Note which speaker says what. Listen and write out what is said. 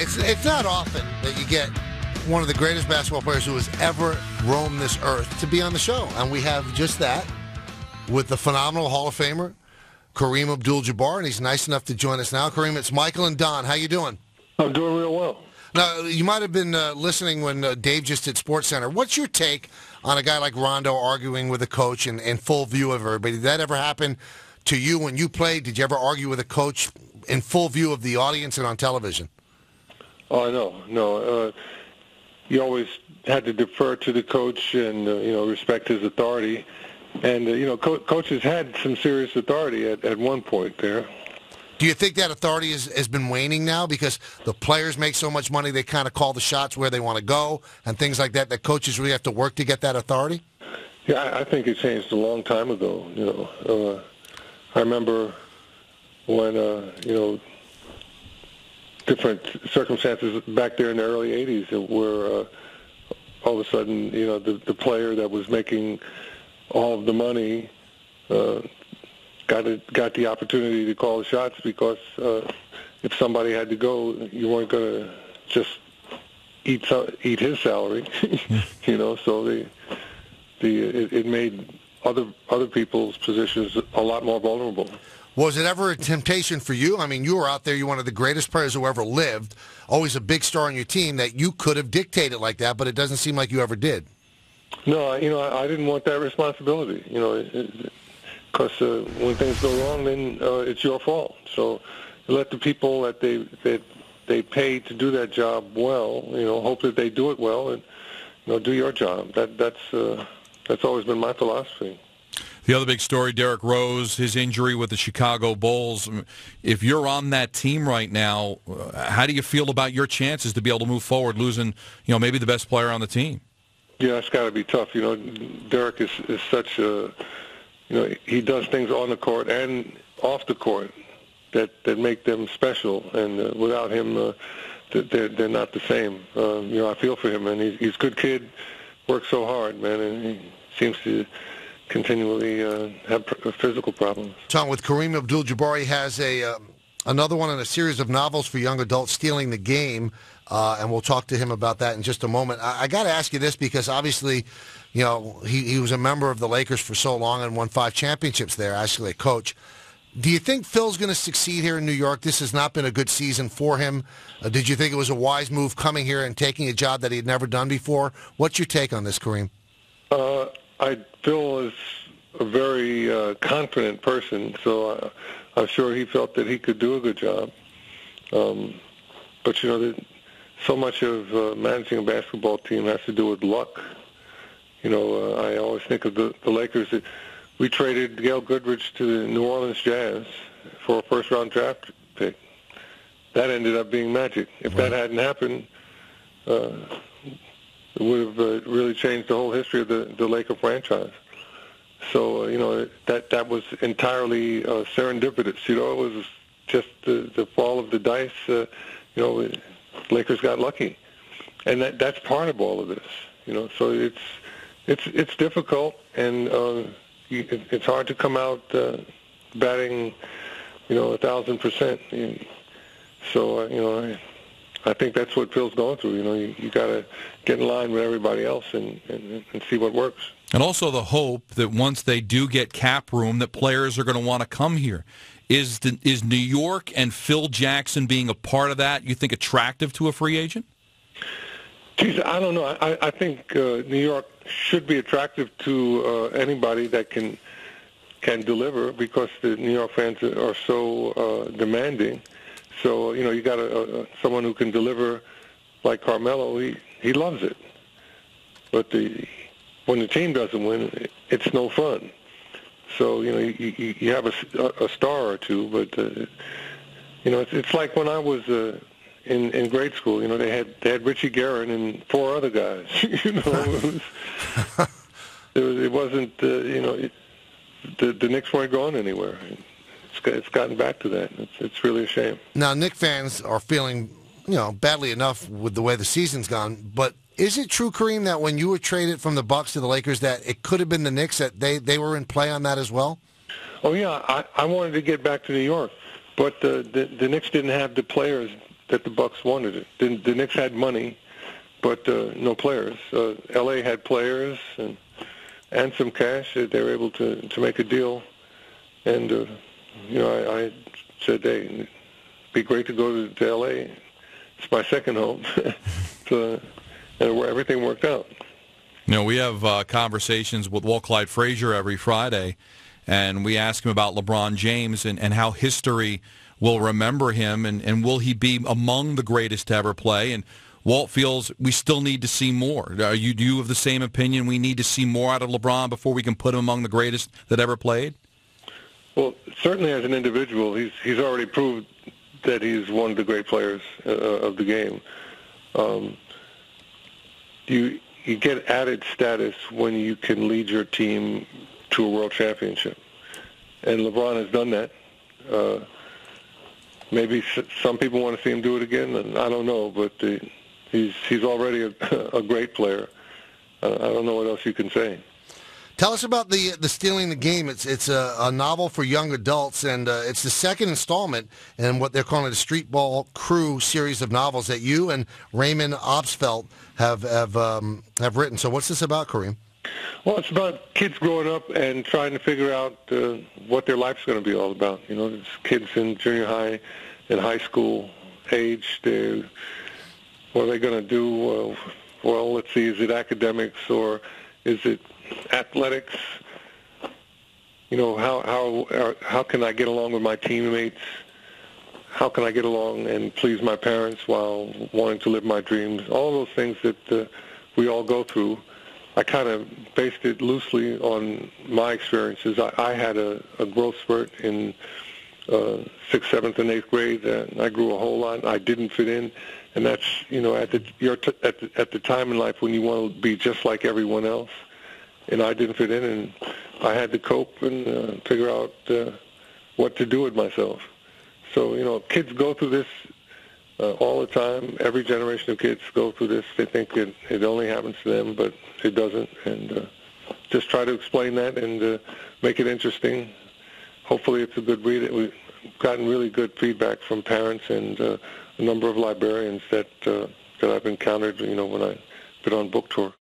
Speaker 1: It's not often that you get one of the greatest basketball players who has ever roamed this earth to be on the show. And we have just that with the phenomenal Hall of Famer, Kareem Abdul-Jabbar, and he's nice enough to join us now. Kareem, it's Michael and Don. How you doing?
Speaker 2: I'm doing real well.
Speaker 1: Now, you might have been listening when Dave just did SportsCenter. What's your take on a guy like Rondo arguing with a coach in full view of everybody? Did that ever happen to you when you played? Did you ever argue with a coach in full view of the audience and on television?
Speaker 2: Oh, no. You always had to defer to the coach and respect his authority. And coaches had some serious authority at one point there.
Speaker 1: Do you think that authority has been waning now because the players make so much money they kind of call the shots where they want to go and things like that, that coaches really have to work to get that authority?
Speaker 2: Yeah, I think it changed a long time ago. I remember when, different circumstances back there in the early 80s where all of a sudden, the player that was making all of the money got the opportunity to call the shots because if somebody had to go, you weren't going to just eat his salary, So it made other people's positions a lot more vulnerable.
Speaker 1: Was it ever a temptation for you? I mean, you were out there, you're one of the greatest players who ever lived, always a big star on your team, that you could have dictated like that, but it doesn't seem like you ever did.
Speaker 2: No, I didn't want that responsibility, because when things go wrong, then it's your fault. So let the people that they pay to do that job well, hope that they do it well, and do your job. That's always been my philosophy.
Speaker 3: The other big story, Derrick Rose, his injury with the Chicago Bulls. If you're on that team right now, how do you feel about your chances to be able to move forward, losing, maybe the best player on the team?
Speaker 2: Yeah, it's got to be tough. Derrick is such a, he does things on the court and off the court that make them special, and without him, they're not the same. I feel for him, and he's a good kid, works so hard, man, and he seems to continually have physical problems.
Speaker 1: Tom, with Kareem Abdul-Jabbar, he has another one in a series of novels for young adults, Stealing the Game, and we'll talk to him about that in just a moment. I got to ask you this because obviously, he was a member of the Lakers for so long and won 5 championships there, actually a coach. Do you think Phil's going to succeed here in New York? This has not been a good season for him. Did you think it was a wise move coming here and taking a job that he had never done before? What's your take on this, Kareem? Phil
Speaker 2: is a very confident person, so I'm sure he felt that he could do a good job. But, so much of managing a basketball team has to do with luck. I always think of the Lakers. We traded Gail Goodrich to the New Orleans Jazz for a first-round draft pick. That ended up being magic. If that hadn't happened, it would have really changed the whole history of the Laker franchise. So, that was entirely serendipitous. It was just the fall of the dice. Lakers got lucky. And that's part of all of this. So it's difficult, and it's hard to come out batting, 1,000%. So, I think that's what Phil's going through. You got to get in line with everybody else and see what works.
Speaker 3: And also the hope that once they do get cap room, that players are going to want to come here. Is New York and Phil Jackson being a part of that, you think, attractive to a free agent?
Speaker 2: Geez, I don't know. I think New York should be attractive to anybody that can deliver, because the New York fans are so demanding. So, you got someone who can deliver like Carmelo. He loves it. But when the team doesn't win, it's no fun. So, you have a star or two, but, it's like when I was in grade school. They had Richie Guerin and 4 other guys. It wasn't, the Knicks weren't going anywhere. It's gotten back to that. It's really a shame.
Speaker 1: Now, Knicks fans are feeling, badly enough with the way the season's gone. But is it true, Kareem, that when you were traded from the Bucks to the Lakers, that it could have been the Knicks, that they were in play on that as well?
Speaker 2: Oh yeah, I wanted to get back to New York, but the Knicks didn't have the players that the Bucks wanted it. The Knicks had money, but no players. L.A. had players and some cash. They were able to make a deal. And, I said, hey, it'd be great to go to L.A. It's my second home. And everything worked out.
Speaker 3: We have conversations with Walt Clyde Frazier every Friday, and we ask him about LeBron James and how history will remember him, and will he be among the greatest to ever play? And Walt feels we still need to see more. Do you have the same opinion? We need to see more out of LeBron before we can put him among the greatest that ever played?
Speaker 2: Well, certainly as an individual, he's already proved that he's one of the great players of the game. You get added status when you can lead your team to a world championship. And LeBron has done that. Maybe some people want to see him do it again, and I don't know, but he's already a great player. I don't know what else you can say.
Speaker 1: Tell us about the Stealing the Game. It's a novel for young adults, and it's the second installment in what they're calling the Street Ball Crew series of novels that you and Raymond Obstfeld have written. So what's this about, Kareem?
Speaker 2: Well, it's about kids growing up and trying to figure out what their life's going to be all about. It's kids in junior high and high school age. What are they going to do? Well, let's see, is it academics or is it athletics? How can I get along with my teammates? How can I get along and please my parents while wanting to live my dreams? All those things that we all go through. I kind of based it loosely on my experiences. I had a growth spurt in 6th, 7th, and 8th grade. I grew a whole lot. I didn't fit in, and that's at the time in life when you want to be just like everyone else. And I didn't fit in, and I had to cope and figure out what to do with myself. So kids go through this all the time. Every generation of kids go through this. They think it only happens to them, but it doesn't. And just try to explain that and make it interesting. Hopefully it's a good read. We've gotten really good feedback from parents and a number of librarians that I've encountered, when I've been on book tour.